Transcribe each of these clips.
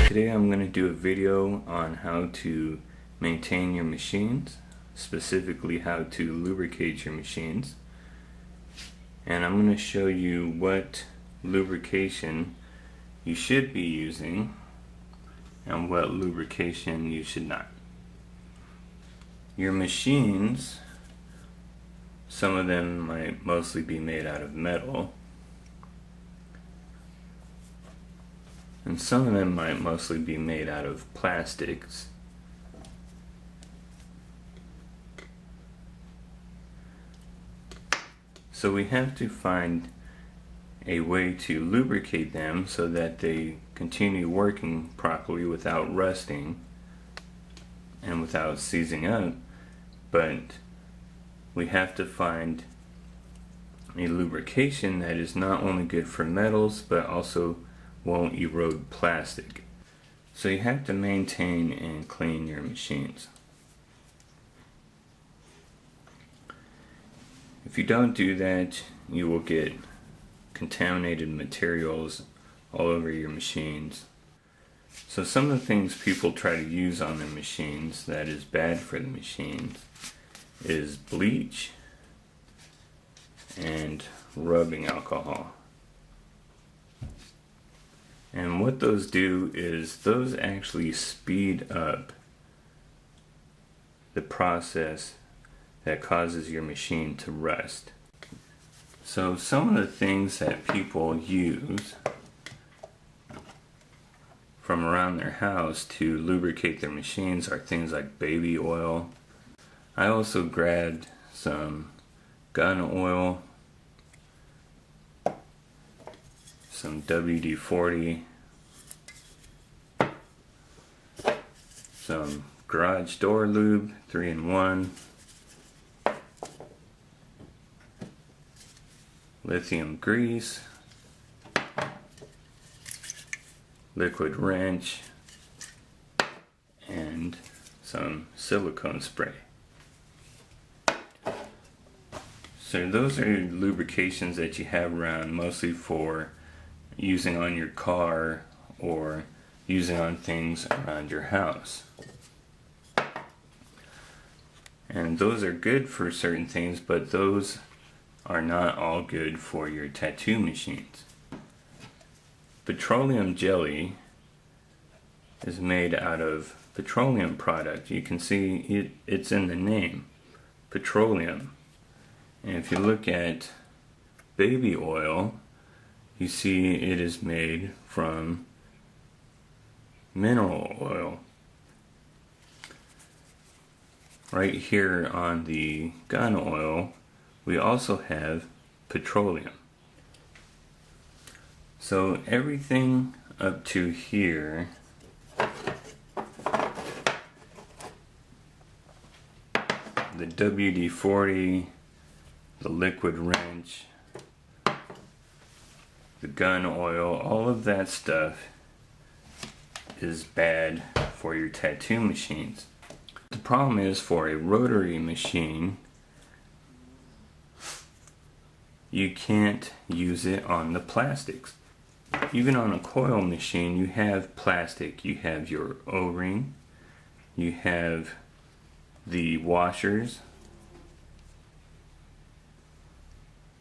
Today I'm going to do a video on how to maintain your machines, specifically how to lubricate your machines. And I'm going to show you what lubrication you should be using and what lubrication you should not. Your machines, some of them might mostly be made out of metal, and some of them might mostly be made out of plastics. So we have to find a way to lubricate them so that they continue working properly without rusting and without seizing up. But we have to find a lubrication that is not only good for metals but also won't erode plastic. So you have to maintain and clean your machines. If you don't do that, you will get contaminated materials all over your machines. So some of the things people try to use on their machines that is bad for the machines is bleach and rubbing alcohol. And what those do is those actually speed up the process that causes your machine to rust. So some of the things that people use from around their house to lubricate their machines are things like baby oil. I also grabbed some gun oil, some WD-40, some garage door lube 3-in-1, lithium grease, liquid wrench, and some silicone spray. So those are lubrications that you have around mostly for using on your car or using on things around your house. And those are good for certain things, but those are not all good for your tattoo machines. Petroleum jelly is made out of petroleum product. You can see it's in the name, petroleum. And if you look at baby oil, you see it is made from mineral oil. Right here on the gun oil, we also have petroleum. So everything up to here the WD-40, the liquid wrench, the gun oil, all of that stuff is bad for your tattoo machines. The problem is for a rotary machine, you can't use it on the plastics. Even on a coil machine, you have plastic. You have your O-ring, you have the washers,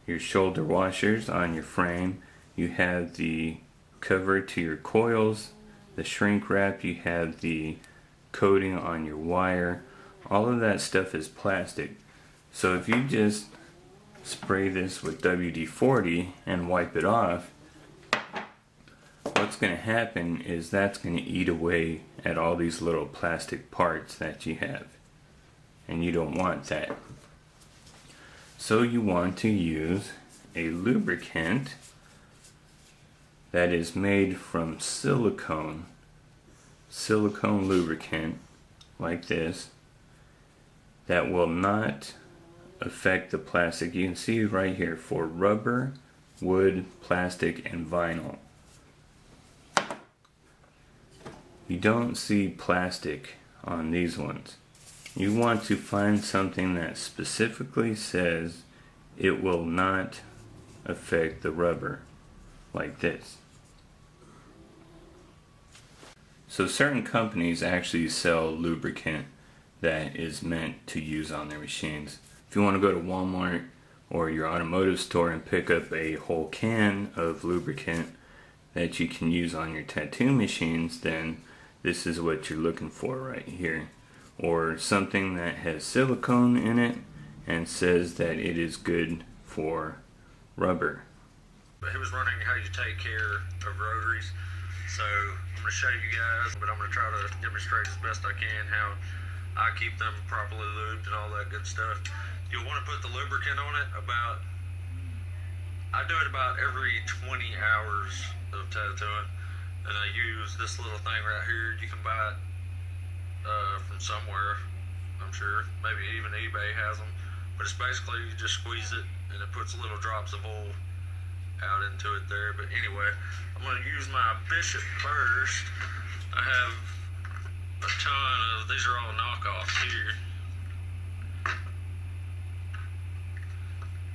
your shoulder washers on your frame, you have the cover to your coils, the shrink wrap, you have the coating on your wire. All of that stuff is plastic. So if you just spray this with WD-40 and wipe it off, what's going to happen is that's going to eat away at all these little plastic parts that you have, and you don't want that. So you want to use a lubricant that is made from silicone lubricant like this that will not affect the plastic. You can see right here for rubber, wood, plastic, and vinyl. You don't see plastic on these ones. You want to find something that specifically says it will not affect the rubber, like this. So certain companies actually sell lubricant that is meant to use on their machines. If you want to go to Walmart or your automotive store and pick up a whole can of lubricant that you can use on your tattoo machines, then this is what you're looking for right here. Or something that has silicone in it and says that it is good for rubber. He was running how you take care of rotaries. So I'm going to show you guys, but I'm going to try to demonstrate as best I can how I keep them properly lubed and all that good stuff. You'll want to put the lubricant on it I do it about every 20 hours of tattooing. And I use this little thing right here. You can buy it from somewhere, I'm sure. Maybe even eBay has them. But it's basically, you just squeeze it and it puts little drops of oil out into it there. But anyway, I'm going to use my Bishop first. I have a ton of, these are all knockoffs here.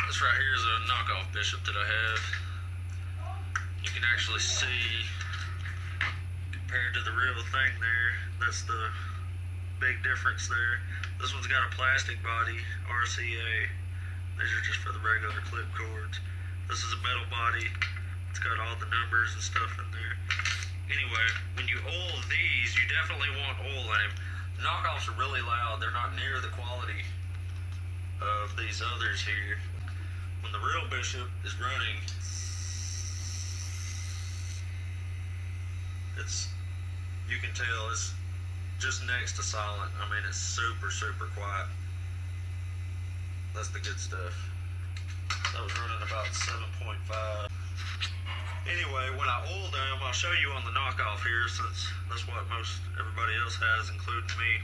This right here is a knockoff Bishop that I have. You can actually see, compared to the real thing there, that's the big difference there. This one's got a plastic body, RCA. These are just for the regular clip cords. This is a metal body. It's got all the numbers and stuff in there. Anyway, when you oil these, you definitely want oil in them. The knockoffs are really loud. They're not near the quality of these others here. When the real Bishop is running, you can tell it's just next to silent. I mean, it's super, super quiet. That's the good stuff. That was running about 7.5. Anyway, when I oil them, I'll show you on the knockoff here, since that's what everybody else has, including me.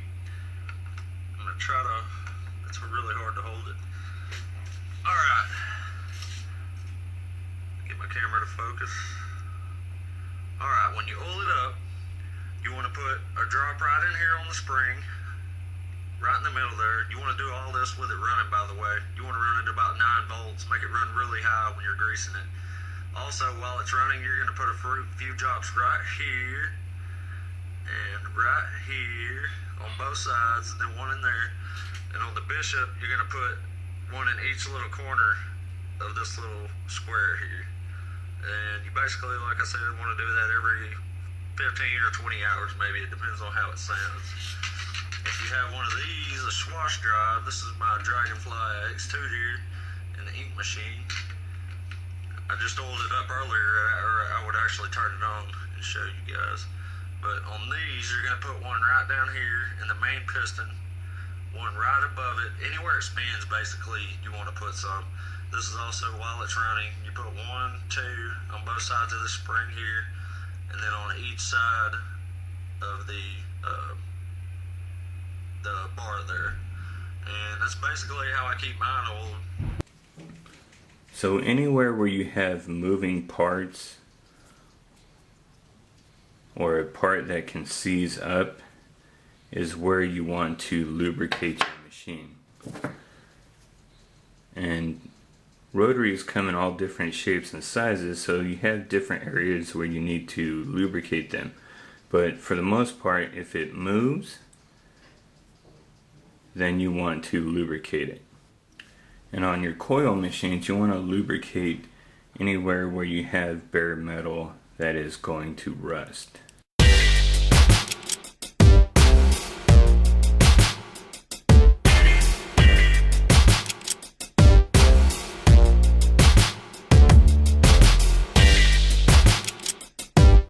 I'm gonna try to, it's really hard to hold it. Alright. Get my camera to focus. Alright, when you oil it up, you want to put a drop right in here on the spring, right in the middle there. You want to do all this with it running, by the way. You want to run it about 9 volts, make it run really high when you're greasing it. Also, while it's running, you're going to put a few drops right here and right here on both sides, and then one in there. And on the Bishop, you're going to put one in each little corner of this little square here. And you basically, like I said, want to do that every 15 or 20 hours maybe. It depends on how it sounds. If you have one of these, a swash drive, this is my Dragonfly X2 here in the ink machine. I just oiled it up earlier, or I would actually turn it on and show you guys. But on these, you're going to put one right down here in the main piston, one right above it. Anywhere it spins, basically, you want to put some. This is also while it's running. You put 1, 2 on both sides of the spring here, and then on each side of the bar there. And that's basically how I keep mine oiled. So anywhere where you have moving parts or a part that can seize up is where you want to lubricate your machine. And rotaries come in all different shapes and sizes, so you have different areas where you need to lubricate them. But for the most part, if it moves, then you want to lubricate it. And on your coil machines, you want to lubricate anywhere where you have bare metal that is going to rust.